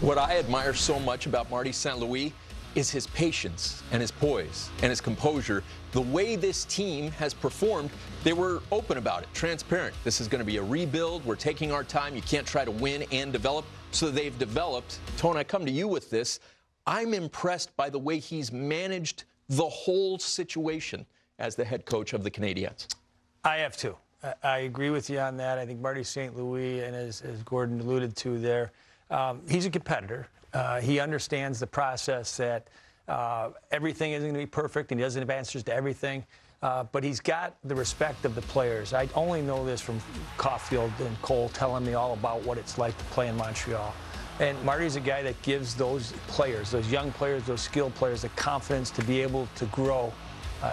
What I admire so much about Marty St. Louis is his patience and his poise and his composure. The way this team has performed, they were open about it, transparent. This is going to be a rebuild. We're taking our time. You can't try to win and develop. So they've developed. Tone, I come to you with this. I'm impressed by the way he's managed the whole situation as the head coach of the Canadiens. I have too. I agree with you on that. I think Marty St. Louis, and as Gordon alluded to there, he's a competitor. He understands the process that everything isn't going to be perfect, and he doesn't have answers to everything. But he's got the respect of the players. I only know this from Caulfield and Cole telling me all about what it's like to play in Montreal. And Marty's a guy that gives those players, those young players, those skilled players, the confidence to be able to grow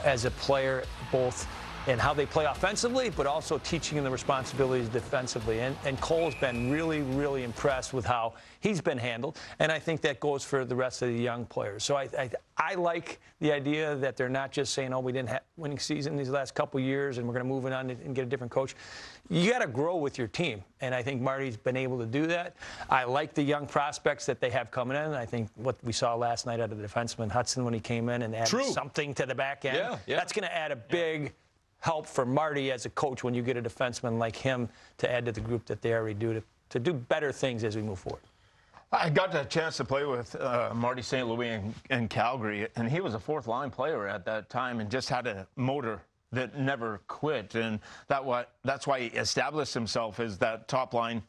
as a player, both in how they play offensively, but also teaching them the responsibilities defensively. And Cole's been really, really impressed with how he's been handled, and I think that goes for the rest of the young players. So I like the idea that they're not just saying, oh, we didn't have winning season these last couple years, and we're going to move it on and get a different coach. You got to grow with your team, and I think Marty's been able to do that. I like the young prospects that they have coming in. I think what we saw last night out of the defenseman Hudson when he came in and added something to the back end, that's going to add a big help for Marty as a coach when you get a defenseman like him to add to the group that they already do to do better things as we move forward. I got the chance to play with Marty St. Louis in Calgary, and he was a fourth-line player at that time and just had a motor that never quit. And that's why he established himself as that top-line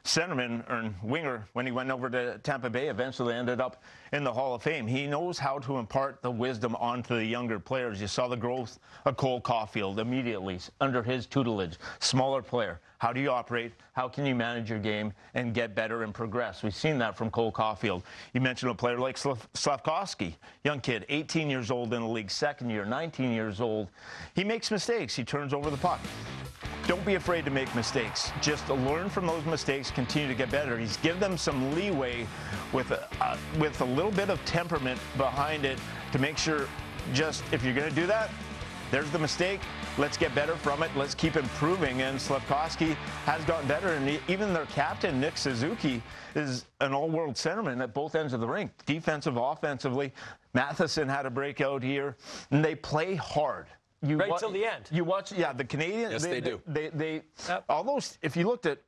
centerman or winger when he went over to Tampa Bay, eventually ended up in the Hall of Fame. He knows how to impart the wisdom onto the younger players. You saw the growth of Cole Caulfield immediately under his tutelage. Smaller player. How do you operate? How can you manage your game and get better and progress? We've seen that from Cole Caulfield. You mentioned a player like Slavkovsky, young kid, 18 years old in the league, second year, 19 years old. He makes mistakes. He turns over the puck. Don't be afraid to make mistakes. Just learn from those mistakes, continue to get better. He's given them some leeway with a little bit of temperament behind it to make sure just if you're going to do that, there's the mistake. Let's get better from it. Let's keep improving. And Slavkovsky has gotten better. And even their captain, Nick Suzuki, is an all-world centerman at both ends of the rink, defensive, offensively. Matheson had a breakout year. And they play hard. Right till the end. You watch, the Canadiens. Yes, they do. All those, if you looked at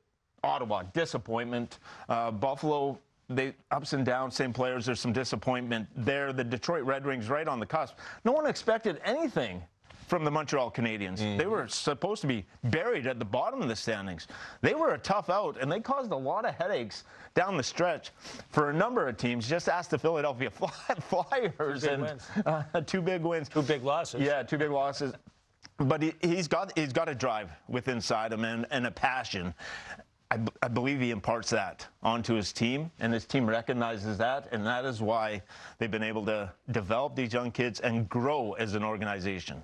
Ottawa, disappointment. Buffalo, they ups and downs, same players. There's some disappointment there. The Detroit Red Wings right on the cusp. No one expected anything from the Montreal Canadiens. They were supposed to be buried at the bottom of the standings. They were a tough out, and they caused a lot of headaches down the stretch for a number of teams. Just ask the Philadelphia Flyers. Two big wins. Two big losses. Yeah, two big losses. But he's got a drive within inside him and a passion. I believe he imparts that onto his team, and his team recognizes that, and that is why they've been able to develop these young kids and grow as an organization.